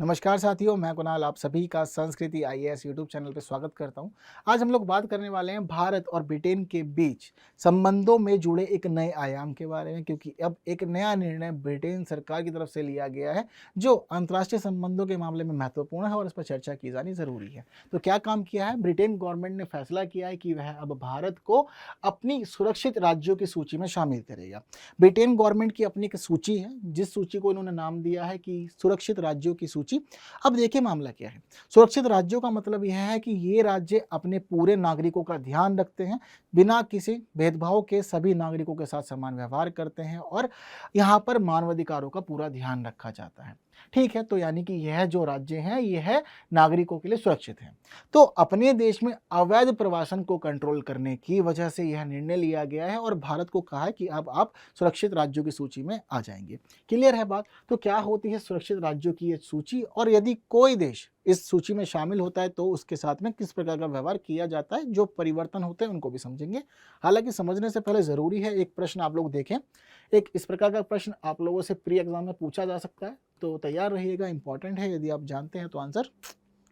नमस्कार साथियों, मैं कुणाल आप सभी का संस्कृति आईएएस यूट्यूब चैनल पे स्वागत करता हूं। आज हम लोग बात करने वाले हैं भारत और ब्रिटेन के बीच संबंधों में जुड़े एक नए आयाम के बारे में, क्योंकि अब एक नया निर्णय ब्रिटेन सरकार की तरफ से लिया गया है जो अंतर्राष्ट्रीय संबंधों के मामले में महत्वपूर्ण है और इस पर चर्चा की जानी जरूरी है। तो क्या काम किया है? ब्रिटेन गवर्नमेंट ने फैसला किया है कि वह अब भारत को अपनी सुरक्षित राज्यों की सूची में शामिल करेगा। ब्रिटेन गवर्नमेंट की अपनी एक सूची है, जिस सूची को इन्होंने नाम दिया है कि सुरक्षित राज्यों की सूची। अब देखिए मामला क्या है। सुरक्षित राज्यों का मतलब यह है कि ये राज्य अपने पूरे नागरिकों का ध्यान रखते हैं, बिना किसी भेदभाव के सभी नागरिकों के साथ समान व्यवहार करते हैं और यहाँ पर मानवाधिकारों का पूरा ध्यान रखा जाता है। ठीक है, तो यानी कि यह जो राज्य हैं यह नागरिकों के लिए सुरक्षित है। तो अपने देश में अवैध प्रवासन को कंट्रोल करने की वजह से यह निर्णय लिया गया है और भारत को कहा है कि अब आप सुरक्षित राज्यों की सूची में आ जाएंगे। क्लियर है बात? तो क्या होती है सुरक्षित राज्यों की ये सूची, और यदि कोई देश इस सूची में शामिल होता है तो उसके साथ में किस प्रकार का व्यवहार किया जाता है, जो परिवर्तन होते हैं उनको भी समझेंगे। हालांकि समझने से पहले जरूरी है एक प्रश्न आप लोग देखें। एक इस प्रकार का प्रश्न आप लोगों से प्री एग्जाम में पूछा जा सकता है, तो तैयार रहिएगा, इंपॉर्टेंट है। यदि आप जानते हैं तो आंसर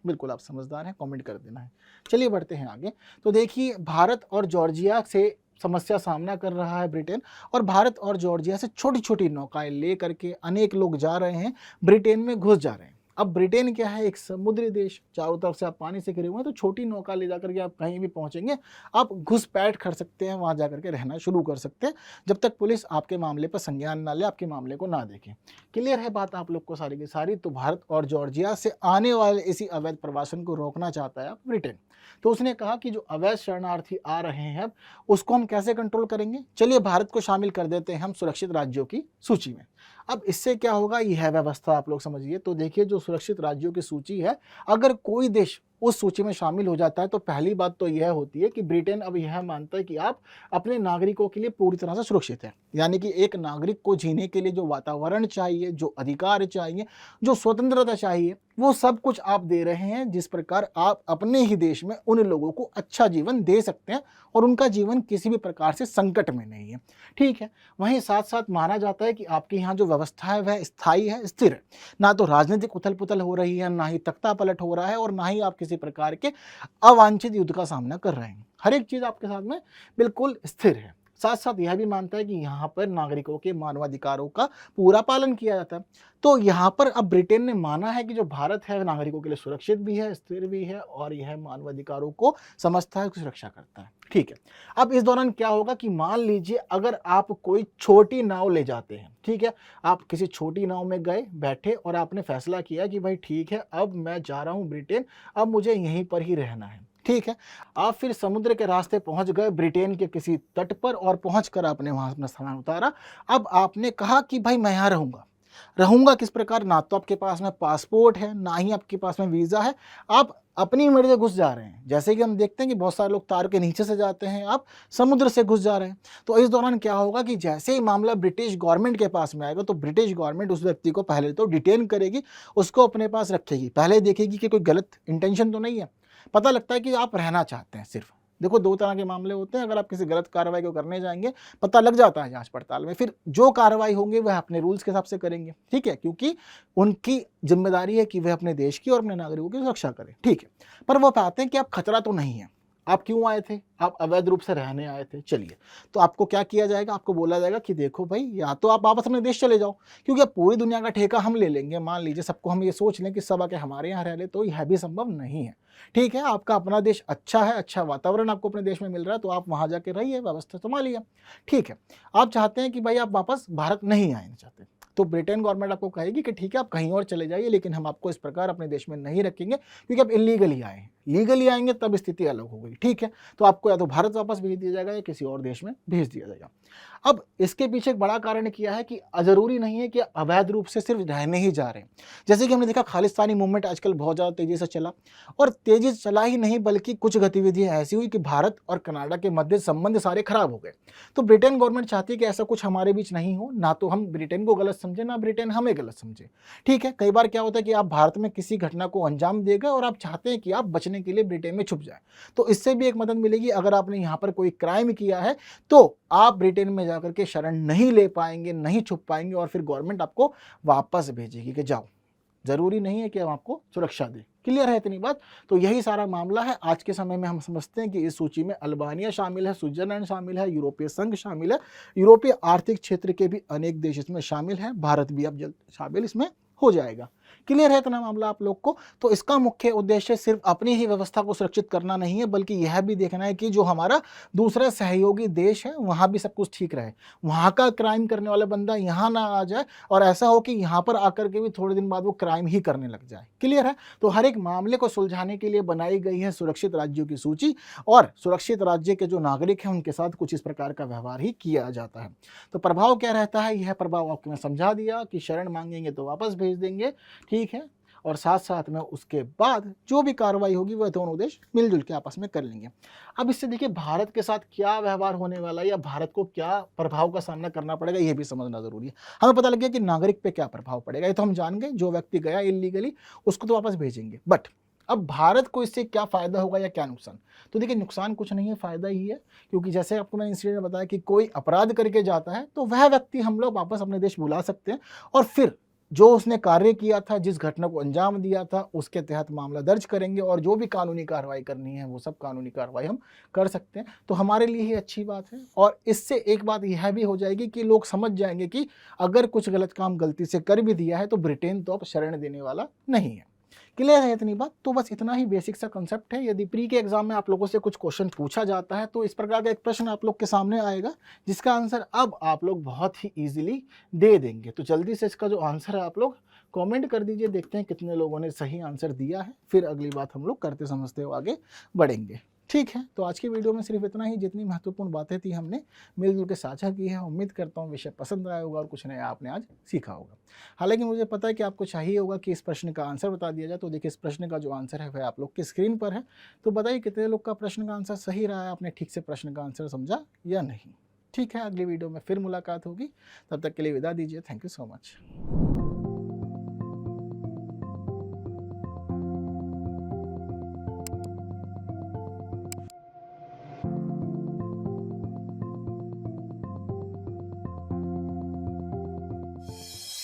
बिल्कुल, आप समझदार हैं, कमेंट कर देना है। चलिए बढ़ते हैं आगे। तो देखिए, भारत और जॉर्जिया से समस्या सामना कर रहा है ब्रिटेन, और भारत और जॉर्जिया से छोटी छोटी नौकाएं ले करके अनेक लोग जा रहे हैं, ब्रिटेन में घुस जा रहे हैं। अब ब्रिटेन क्या है? एक समुद्री देश, चारों तरफ से आप पानी से घिरे हुए हैं, तो छोटी नौका ले जाकर के आप कहीं भी पहुंचेंगे, आप घुसपैठ कर सकते हैं, वहां जाकर के रहना शुरू कर सकते हैं, जब तक पुलिस आपके मामले पर संज्ञान ना ले, आपके मामले को ना देखे। क्लियर है बात आप लोग को सारी की सारी? तो भारत और जॉर्जिया से आने वाले इसी अवैध प्रवासन को रोकना चाहता है ब्रिटेन। तो उसने कहा कि जो अवैध शरणार्थी आ रहे हैं उसको हम कैसे कंट्रोल करेंगे? चलिए भारत को शामिल कर देते हैं हम सुरक्षित राज्यों की सूची में। अब इससे क्या होगा, यह व्यवस्था आप लोग समझिए। तो देखिए, जो सुरक्षित राज्यों की सूची है, अगर कोई देश उस सूची में शामिल हो जाता है तो पहली बात तो यह होती है कि ब्रिटेन अब यह मानता है कि आप अपने नागरिकों के लिए पूरी तरह से सुरक्षित है। यानी कि एक नागरिक को जीने के लिए जो वातावरण चाहिए, जो अधिकार चाहिए, जो स्वतंत्रता चाहिए, वो सब कुछ आप दे रहे हैं, जिस प्रकार आप अपने ही देश में उन लोगों को अच्छा जीवन दे सकते हैं और उनका जीवन किसी भी प्रकार से संकट में नहीं है। ठीक है, वहीं साथ साथ माना जाता है कि आपके यहाँ जो व्यवस्था है वह स्थायी है, स्थिर है। ना तो राजनीतिक उथल पुथल हो रही है, ना ही तख्ता पलट हो रहा है, और ना ही आप किसी प्रकार के अवांछित युद्ध का सामना कर रहे हैं। हर एक चीज आपके साथ में बिल्कुल स्थिर है। साथ साथ यह भी मानता है कि यहाँ पर नागरिकों के मानवाधिकारों का पूरा पालन किया जाता है। तो यहाँ पर अब ब्रिटेन ने माना है कि जो भारत है नागरिकों के लिए सुरक्षित भी है, स्थिर भी है, और यह मानवाधिकारों को समझता है, उसकी सुरक्षा करता है। ठीक है, अब इस दौरान क्या होगा कि मान लीजिए अगर आप कोई छोटी नाव ले जाते हैं, ठीक है, आप किसी छोटी नाव में गए, बैठे, और आपने फैसला किया कि भाई ठीक है, अब मैं जा रहा हूं ब्रिटेन, अब मुझे यहीं पर ही रहना है। ठीक है, आप फिर समुद्र के रास्ते पहुंच गए ब्रिटेन के किसी तट पर, और पहुंचकर आपने वहां अपना सामान उतारा। अब आपने कहा कि भाई मैं यहाँ रहूंगा। रहूंगा किस प्रकार? ना तो आपके पास में पासपोर्ट है, ना ही आपके पास में वीजा है, आप अपनी मर्जी से घुस जा रहे हैं। जैसे कि हम देखते हैं कि बहुत सारे लोग तार के नीचे से जाते हैं, आप समुद्र से घुस जा रहे हैं। तो इस दौरान क्या होगा कि जैसे ही मामला ब्रिटिश गवर्नमेंट के पास में आएगा तो ब्रिटिश गवर्नमेंट उस व्यक्ति को पहले तो डिटेन करेगी, उसको अपने पास रखेगी, पहले देखेगी कि कोई गलत इंटेंशन तो नहीं है। पता लगता है कि आप रहना चाहते हैं सिर्फ। देखो, दो तरह के मामले होते हैं। अगर आप किसी गलत कार्रवाई को करने जाएंगे, पता लग जाता है जांच पड़ताल में, फिर जो कार्रवाई होंगी वह अपने रूल्स के हिसाब से करेंगे। ठीक है, क्योंकि उनकी जिम्मेदारी है कि वह अपने देश की और अपने नागरिकों की सुरक्षा करें। ठीक है, पर वो पाते हैं कि आप खतरा तो नहीं है। आप क्यों आए थे? आप अवैध रूप से रहने आए थे। चलिए, तो आपको क्या किया जाएगा? आपको बोला जाएगा कि देखो भाई, या तो आप वापस अपने देश चले जाओ, क्योंकि अब पूरी दुनिया का ठेका हम ले लेंगे। मान लीजिए सबको हम ये सोच लें कि सब आके हमारे यहाँ रह ले, तो यह भी संभव नहीं है। ठीक है, आपका अपना देश अच्छा है, अच्छा वातावरण आपको अपने देश में मिल रहा है, तो आप वहां जाके रहिए, व्यवस्था संभालिए। ठीक है, आप चाहते हैं कि भाई आप वापस भारत नहीं आना चाहते, तो ब्रिटेन गवर्नमेंट आपको कहेगी कि ठीक है, आप कहीं और चले जाइए, लेकिन हम आपको इस प्रकार अपने देश में नहीं रखेंगे, क्योंकि आप इलीगली आए हैं। लीगली आएंगे तब स्थिति अलग हो गई। ठीक है, तो आपको या तो भारत वापस भेज दिया जाएगा या किसी और देश में भेज दिया जाएगा। अब इसके पीछे एक बड़ा कारण किया है कि जरूरी नहीं है कि अवैध रूप से सिर्फ रहने ही जा रहे हैं। जैसे कि हमने देखा, खालिस्तानी मूवमेंट आजकल बहुत ज़्यादा तेजी से चला, और तेजी से चला ही नहीं बल्कि कुछ गतिविधियां ऐसी हुई कि भारत और कनाडा के मध्य संबंध सारे खराब हो गए। तो ब्रिटेन गवर्नमेंट चाहती है कि ऐसा कुछ हमारे बीच नहीं हो, ना तो हम ब्रिटेन को गलत समझे, ना ब्रिटेन हमें गलत समझे। ठीक है, कई बार क्या होता है कि आप भारत में किसी घटना को अंजाम देगा और आप चाहते हैं कि आप बचने के लिए ब्रिटेन में छुप जाए, तो इससे भी एक मदद मिलेगी। अगर आपने यहाँ पर कोई क्राइम किया है तो आप ब्रिटेन में जाकर के शरण नहीं ले पाएंगे, नहीं छुप पाएंगे, और फिर गवर्नमेंट आपको वापस भेजेगी कि जाओ। ज़रूरी नहीं है कि हम आपको सुरक्षा दें। क्लियर है इतनी बात? तो यही सारा मामला है। आज के समय में हम समझते हैं कि इस सूची में अल्बानिया शामिल है, स्विट्ज़रलैंड शामिल है, यूरोपीय संघ शामिल है, यूरोपीय आर्थिक क्षेत्र के भी अनेक देश इसमें शामिल हैं, भारत भी अब जल्द शामिल इसमें हो जाएगा। क्लियर है इतना मामला आप लोग को? तो इसका मुख्य उद्देश्य सिर्फ अपनी ही व्यवस्था को सुरक्षित करना नहीं है, बल्कि यह भी देखना है कि जो हमारा दूसरा सहयोगी देश है वहाँ भी सब कुछ ठीक रहे, वहाँ का क्राइम करने वाला बंदा यहाँ ना आ जाए और ऐसा हो कि यहाँ पर आकर के भी थोड़े दिन बाद वो क्राइम ही करने लग जाए। क्लियर है? तो हर एक मामले को सुलझाने के लिए बनाई गई है सुरक्षित राज्यों की सूची, और सुरक्षित राज्य के जो नागरिक हैं उनके साथ कुछ इस प्रकार का व्यवहार ही किया जाता है। तो प्रभाव क्या रहता है, यह प्रभाव आपको मैं समझा दिया कि शरण मांगेंगे तो वापस भेज देंगे, ठीक है, और साथ साथ में उसके बाद जो भी कार्रवाई होगी वह दोनों देश मिलजुल के आपस में कर लेंगे। अब इससे देखिए भारत के साथ क्या व्यवहार होने वाला है या भारत को क्या प्रभाव का सामना करना पड़ेगा, यह भी समझना जरूरी है। हमें पता लग गया कि नागरिक पे क्या प्रभाव पड़ेगा, ये तो हम जान गए, जो व्यक्ति गया इलीगली उसको तो वापस भेजेंगे, बट अब भारत को इससे क्या फायदा होगा या क्या नुकसान? तो देखिए नुकसान कुछ नहीं है, फायदा ही है, क्योंकि जैसे आपको मैंने इंसिडेंट में बताया कि कोई अपराध करके जाता है तो वह व्यक्ति हम लोग वापस अपने देश बुला सकते हैं, और फिर जो उसने कार्य किया था, जिस घटना को अंजाम दिया था, उसके तहत मामला दर्ज करेंगे और जो भी कानूनी कार्रवाई करनी है वो सब कानूनी कार्रवाई हम कर सकते हैं। तो हमारे लिए ही अच्छी बात है, और इससे एक बात यह भी हो जाएगी कि लोग समझ जाएंगे कि अगर कुछ गलत काम गलती से कर भी दिया है तो ब्रिटेन तो अब शरण देने वाला नहीं है। क्लियर है इतनी बात? तो बस इतना ही बेसिक सा कंसेप्ट है। यदि प्री के एग्जाम में आप लोगों से कुछ क्वेश्चन पूछा जाता है तो इस प्रकार का एक प्रश्न आप लोग के सामने आएगा, जिसका आंसर अब आप लोग बहुत ही इजीली दे देंगे। तो जल्दी से इसका जो आंसर है आप लोग कमेंट कर दीजिए, देखते हैं कितने लोगों ने सही आंसर दिया है, फिर अगली बात हम लोग करते समझते हुए आगे बढ़ेंगे। ठीक है, तो आज की वीडियो में सिर्फ इतना ही। जितनी महत्वपूर्ण बातें थी हमने मिलजुल के साझा की है। उम्मीद करता हूँ विषय पसंद आया होगा और कुछ नया आपने आज सीखा होगा। हालांकि मुझे पता है कि आपको चाहिए होगा कि इस प्रश्न का आंसर बता दिया जाए, तो देखिए इस प्रश्न का जो आंसर है वह आप लोग की स्क्रीन पर है। तो बताइए कितने लोग का प्रश्न का आंसर सही रहा है, आपने ठीक से प्रश्न का आंसर समझा या नहीं। ठीक है, अगली वीडियो में फिर मुलाकात होगी, तब तक के लिए विदा दीजिए। Thank you so much.